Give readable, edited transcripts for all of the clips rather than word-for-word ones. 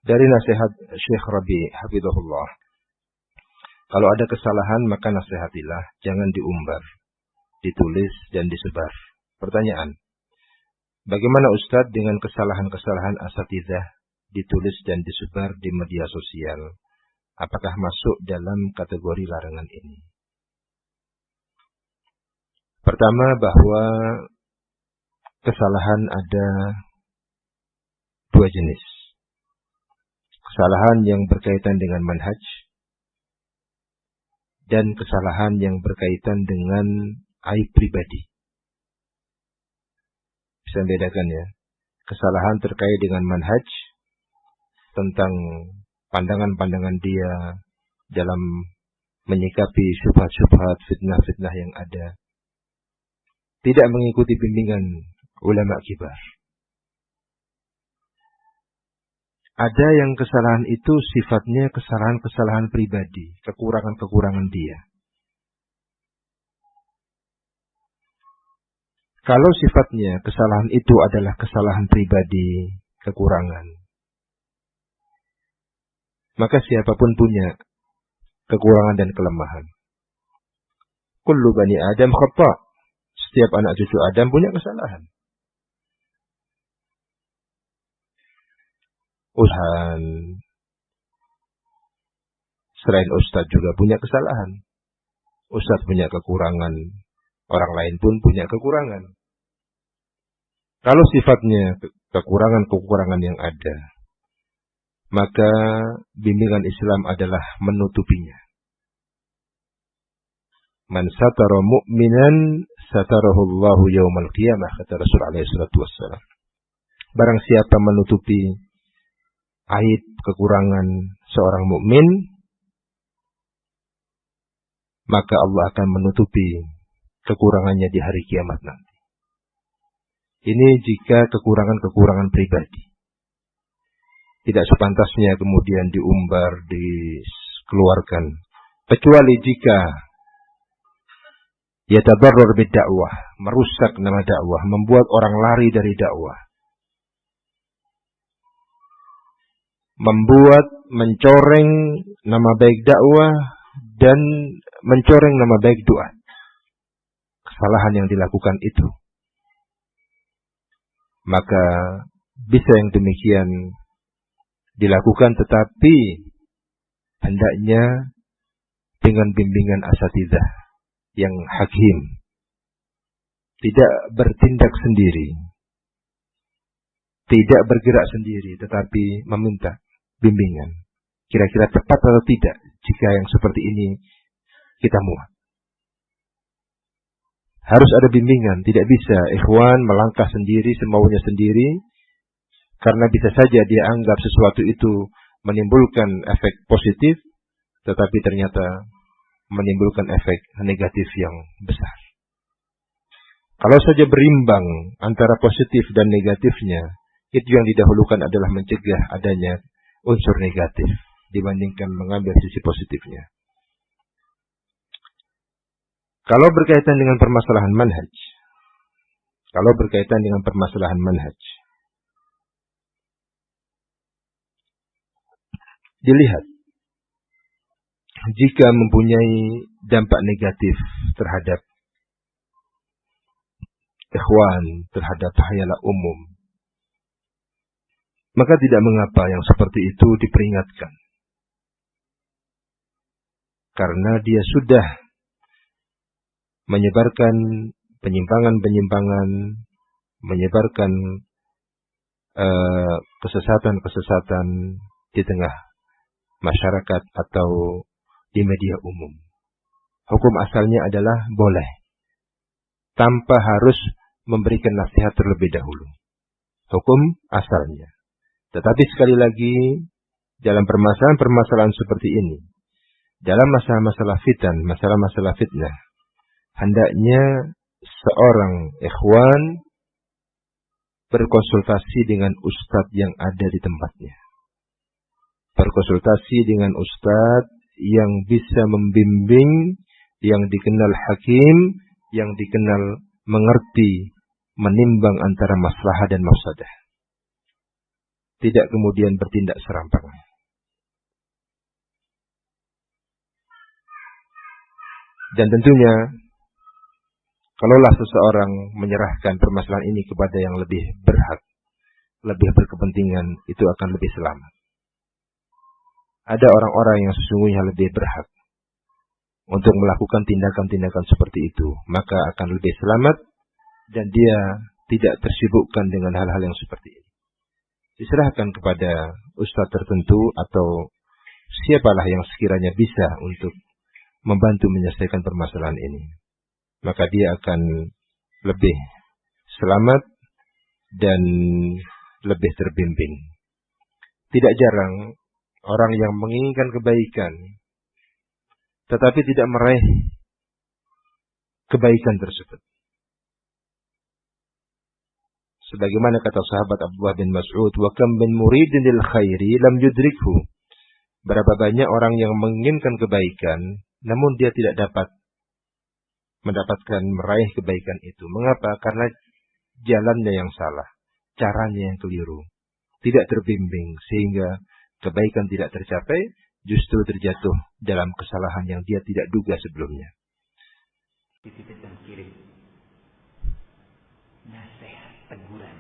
Dari nasihat Syekh Rabi hafizahullah, kalau ada kesalahan maka nasihatilah, jangan diumbar, ditulis dan disebar. Pertanyaan, bagaimana Ustadz dengan kesalahan-kesalahan asatidzah ditulis dan disebar di media sosial? Apakah masuk dalam kategori larangan ini? Pertama, bahwa kesalahan ada dua jenis. Kesalahan yang berkaitan dengan manhaj dan kesalahan yang berkaitan dengan aib pribadi. Bisa membedakan ya. Kesalahan terkait dengan manhaj, tentang pandangan-pandangan dia dalam menyikapi syubhat-syubhat, fitnah-fitnah yang ada. Tidak mengikuti bimbingan ulama kibar. Ada yang kesalahan itu sifatnya kesalahan-kesalahan pribadi, kekurangan-kekurangan dia. Kalau sifatnya kesalahan itu adalah kesalahan pribadi, kekurangan, maka siapapun punya kekurangan dan kelemahan. Kullu bani Adam khata'. Setiap anak cucu Adam punya kesalahan. Ustaz, selain Ustaz juga punya kesalahan. Ustaz punya kekurangan, orang lain pun punya kekurangan. Kalau sifatnya kekurangan-kekurangan yang ada, maka bimbingan Islam adalah menutupinya. Man satara mu'minan satarahu Allahu yaumal qiyamah, kata Rasul alaihi salatu wassalam. Barang siapa menutupi aib kekurangan seorang mukmin, maka Allah akan menutupi kekurangannya di hari kiamat nanti. Ini jika kekurangan-kekurangan pribadi. Tidak sepantasnya kemudian diumbar, dikeluarkan. Kecuali jika yatadarrar bid-da'wah, merusak nama dakwah, membuat orang lari dari dakwah. Membuat, mencoreng nama baik dakwah dan mencoreng nama baik doa. Kesalahan yang dilakukan itu. Maka bisa yang demikian dilakukan, tetapi hendaknya dengan bimbingan asatidzah yang hakim. Tidak bertindak sendiri. Tidak bergerak sendiri, tetapi meminta bimbingan. Kira-kira tepat atau tidak jika yang seperti ini kita muat. Harus ada bimbingan. Tidak bisa ikhwan melangkah sendiri, semaunya sendiri. Karena bisa saja dia anggap sesuatu itu menimbulkan efek positif, tetapi ternyata menimbulkan efek negatif yang besar. Kalau saja berimbang antara positif dan negatifnya, itu yang didahulukan adalah mencegah adanya unsur negatif dibandingkan mengambil sisi positifnya. Kalau berkaitan dengan permasalahan manhaj, dilihat jika mempunyai dampak negatif terhadap ikhwan, terhadap hayalah umum, maka tidak mengapa yang seperti itu diperingatkan. Karena dia sudah menyebarkan penyimpangan-penyimpangan, menyebarkan kesesatan-kesesatan di tengah masyarakat atau di media umum. Hukum asalnya adalah boleh, tanpa harus memberikan nasihat terlebih dahulu. Hukum asalnya. Tetapi sekali lagi, dalam permasalahan-permasalahan seperti ini, dalam masalah-masalah fitan, masalah-masalah fitnah, hendaknya seorang ikhwan berkonsultasi dengan ustadz yang ada di tempatnya. Berkonsultasi dengan ustadz yang bisa membimbing, yang dikenal hakim, yang dikenal mengerti, menimbang antara maslahah dan mafsadah. tidak kemudian bertindak serampangan. Dan tentunya, kalaulah seseorang menyerahkan permasalahan ini kepada yang lebih berhak, lebih berkepentingan, itu akan lebih selamat. Ada orang-orang yang sesungguhnya lebih berhak untuk melakukan tindakan-tindakan seperti itu, maka akan lebih selamat dan dia tidak tersibukkan dengan hal-hal yang seperti ini. Diserahkan kepada ustadz tertentu atau siapalah yang sekiranya bisa untuk membantu menyelesaikan permasalahan ini. Maka dia akan lebih selamat dan lebih terbimbing. Tidak jarang orang yang menginginkan kebaikan tetapi tidak meraih kebaikan tersebut. Sebagaimana kata sahabat Abdullah bin Mas'ud, "Wa kam min muridin lil khairi lam yudrikhu." Berapa banyak orang yang menginginkan kebaikan namun dia tidak dapat mendapatkan meraih kebaikan itu. Mengapa? Karena jalannya yang salah, caranya yang keliru, tidak terbimbing sehingga kebaikan tidak tercapai, justru terjatuh dalam kesalahan yang dia tidak duga sebelumnya. Titip dan kirim nasihat, teguran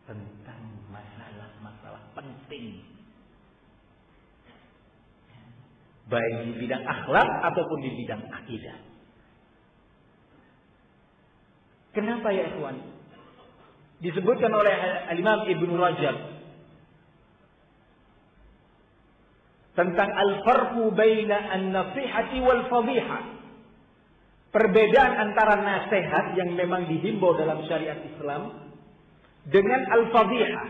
tentang masalah-masalah penting, baik di bidang akhlak ataupun di bidang akidah. Kenapa ya ikhwan? Disebutkan oleh Al-Imam Ibnu Rajab tentang al-farqu baina an-nasihati wal fadhiha. Perbedaan antara nasihat yang memang dihimbau dalam syariat Islam dengan al-fadhiha.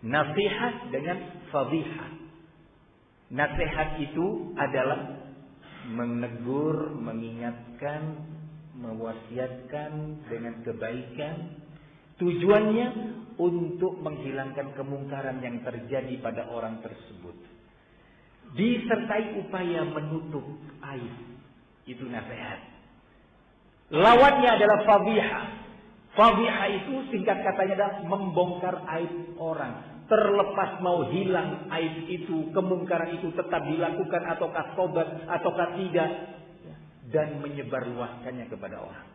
Nasihat dengan fadhiha. Nasihat itu adalah menegur, mengingatkan, mewasiatkan dengan kebaikan. Tujuannya untuk menghilangkan kemungkaran yang terjadi pada orang tersebut. Disertai upaya menutup aib. Itu nasihat. Lawannya adalah fadhiha. Fadhiha itu singkat katanya adalah membongkar aib orang. Terlepas mau hilang aib itu, kemungkaran itu tetap dilakukan ataukah tobat ataukah tidak, dan menyebarluaskannya kepada orang.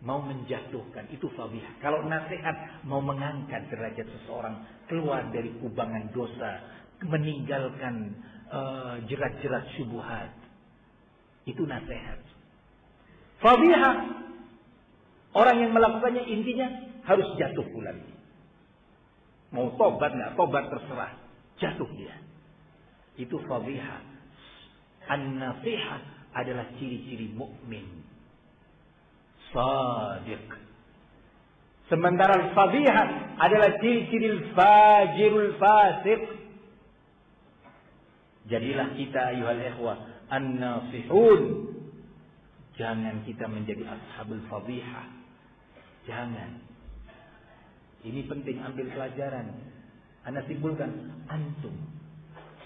Mau menjatuhkan, itu fadhiha. Kalau nasihat mau mengangkat derajat seseorang keluar dari kubangan dosa, meninggalkan jerat-jerat syubhat, itu nasihat. Fadhiha, orang yang melakukannya intinya harus jatuh pula. Mau tobat nggak tobat terserah, jatuh dia. Itu fadhiha. An-nasihah adalah ciri-ciri mukmin sadiq. Sementara fadhiha adalah ciri-ciri fajirul fasiq. Jadilah kita ayuhal ikhwah an-nasihun. Jangan kita menjadi ashabul fadhiha. Jangan. Ini penting, ambil pelajaran. Anda simpulkan, antum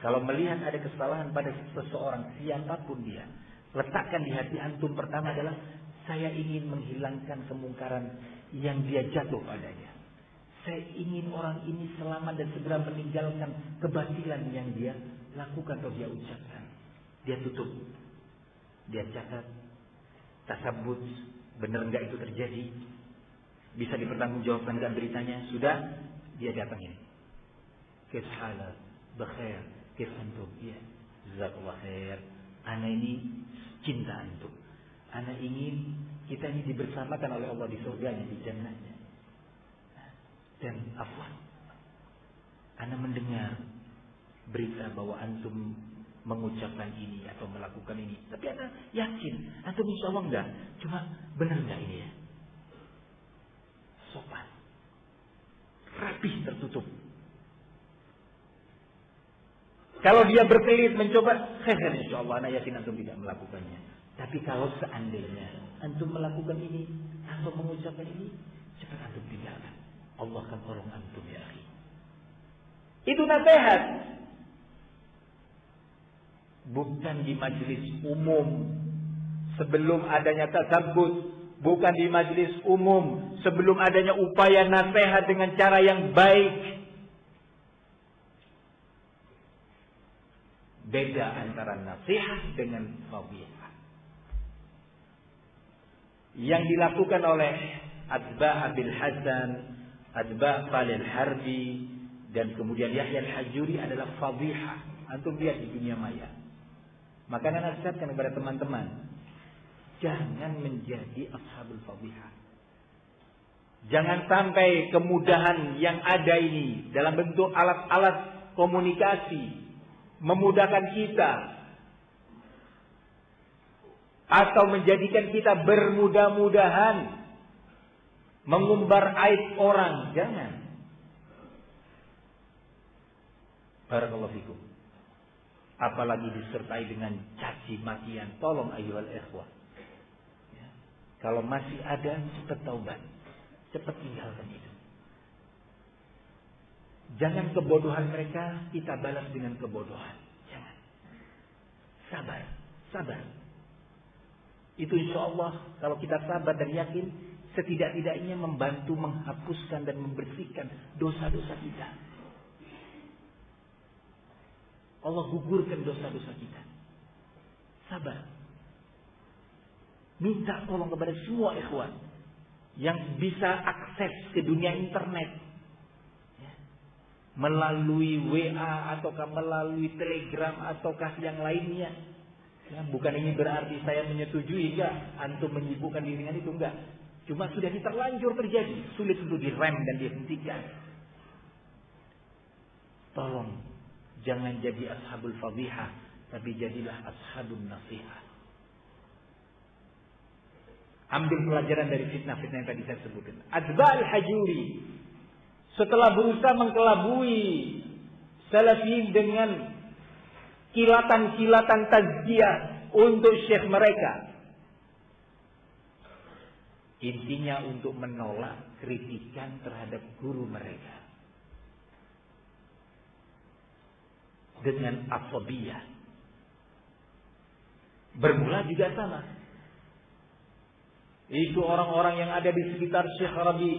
kalau melihat ada kesalahan pada seseorang, siapapun dia, letakkan di hati antum pertama adalah saya ingin menghilangkan kemungkaran yang dia jatuh padanya. Saya ingin orang ini selamat dan segera meninggalkan kebatilan yang dia lakukan atau dia ucapkan. Dia tutup, dia catat, tasabut, benar enggak itu terjadi? Bisa dipertanggungjawabkan dan beritanya. Sudah, dia datang ini. Kif halak, bakhair, kif antum. Ya, jazakallah khair. Ana ini cinta antum. Ana ingin kita ini dibersamakan oleh Allah di surganya, di jannahnya. Dan afwan, ana mendengar berita bahwa antum mengucapkan ini atau melakukan ini. Tapi ana yakin antum insya Allah enggak. Cuma benar enggak ini ya? Sopan, rapih, tertutup. Kalau dia berkelit mencoba, khair insya Allah, anak yakin antum tidak melakukannya. Tapi kalau seandainya antum melakukan ini atau mengucapkan ini, cepat antum tinggalkan. Allah akan tolong antum ya akhi. Itu nasihat. Bukan di majelis umum sebelum adanya tasabut, bukan di majelis umum, sebelum adanya upaya nasihat dengan cara yang baik. Beda antara nasihat dengan fadhihah. Yang dilakukan oleh atba' Abil Hasan, atba' Falil Harbi, dan kemudian Yahya Al-Hajuri adalah fadhihah. Antum lihat di dunia maya. Maka saya nasihatkan kepada teman-teman, jangan menjadi ashabul fadhihah. Jangan sampai kemudahan yang ada ini dalam bentuk alat-alat komunikasi memudahkan kita atau menjadikan kita bermudah-mudahan mengumbar aib orang. Jangan. Barakallahu fikum. Apalagi disertai dengan caci makian. Tolong ayyuhal ikhwah. Ya. Kalau masih ada, cepat taubat. Cepat tinggalkan itu. Jangan kebodohan mereka kita balas dengan kebodohan. Jangan. Sabar. Sabar. Itu insya Allah kalau kita sabar dan yakin, setidak-tidaknya membantu menghapuskan dan membersihkan dosa-dosa kita. Allah gugurkan dosa-dosa kita. Sabar. Minta tolong kepada semua ikhwan yang bisa akses ke dunia internet, ya, melalui WA ataukah melalui Telegram ataukah yang lainnya. Ya, bukan ini berarti saya menyetujui enggak antum menyibukkan diri dengan itu, enggak. Cuma sudah terlanjur terjadi, sulit untuk direm dan dihentikan. Tolong jangan jadi ashabul fadhihah, tapi jadilah ashabul nasihat. Ambil pelajaran dari fitnah-fitnah yang tadi saya sebutkan. Atba' Al-Hajuri setelah berusaha mengkelabui salafiyin dengan kilatan-kilatan tazkiyah untuk syekh mereka, intinya untuk menolak kritikan terhadap guru mereka dengan asabiyah. Bermula juga sama. Itu orang-orang yang ada di sekitar Syekh Rabi,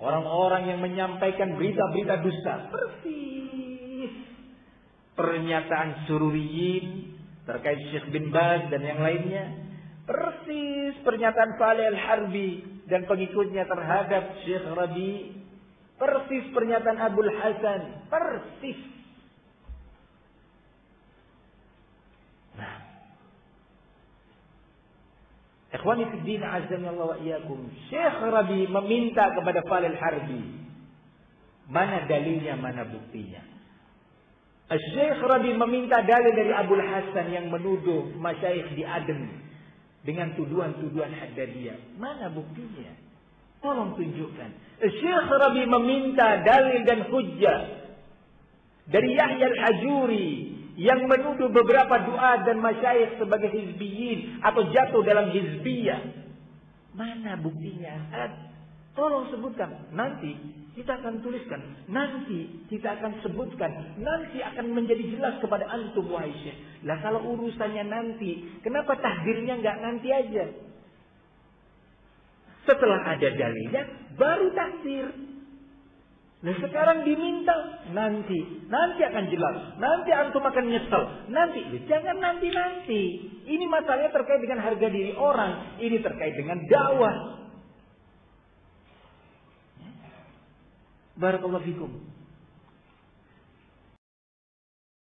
orang-orang yang menyampaikan berita-berita dusta, persis pernyataan sururiyin terkait Syekh bin Baz dan yang lainnya, persis pernyataan Falih Al-Harbi dan pengikutnya terhadap Syekh Rabi, persis pernyataan Abul Hasan, persis. Nah, ikhwani fi din azza wa iyyakum, Syekh Rabi meminta kepada Falih Al-Harbi, mana dalilnya, mana buktinya? Syekh Rabi meminta dalil dari Abul Hasan yang menuduh masyayikh di Aden dengan tuduhan-tuduhan Haddadiyah. Mana buktinya? Tolong tunjukkan. Syekh Rabi meminta dalil dan hujjah dari Yahya Al-Hajuri yang menuduh beberapa doa dan masyayikh sebagai hizbiyin atau jatuh dalam hizbiyah. Mana buktinya? Tolong sebutkan. Nanti kita akan tuliskan. Nanti kita akan sebutkan. Nanti akan menjadi jelas kepada antum wahai syekh. Lah kalau urusannya nanti, kenapa tahdirnya enggak nanti aja? Setelah ada dalilnya, baru takdir. Nah sekarang diminta nanti akan jelas, nanti antum akan nyesel, nanti jangan nanti. Ini masalahnya terkait dengan harga diri orang, ini terkait dengan dakwah. Barakallahu fikum.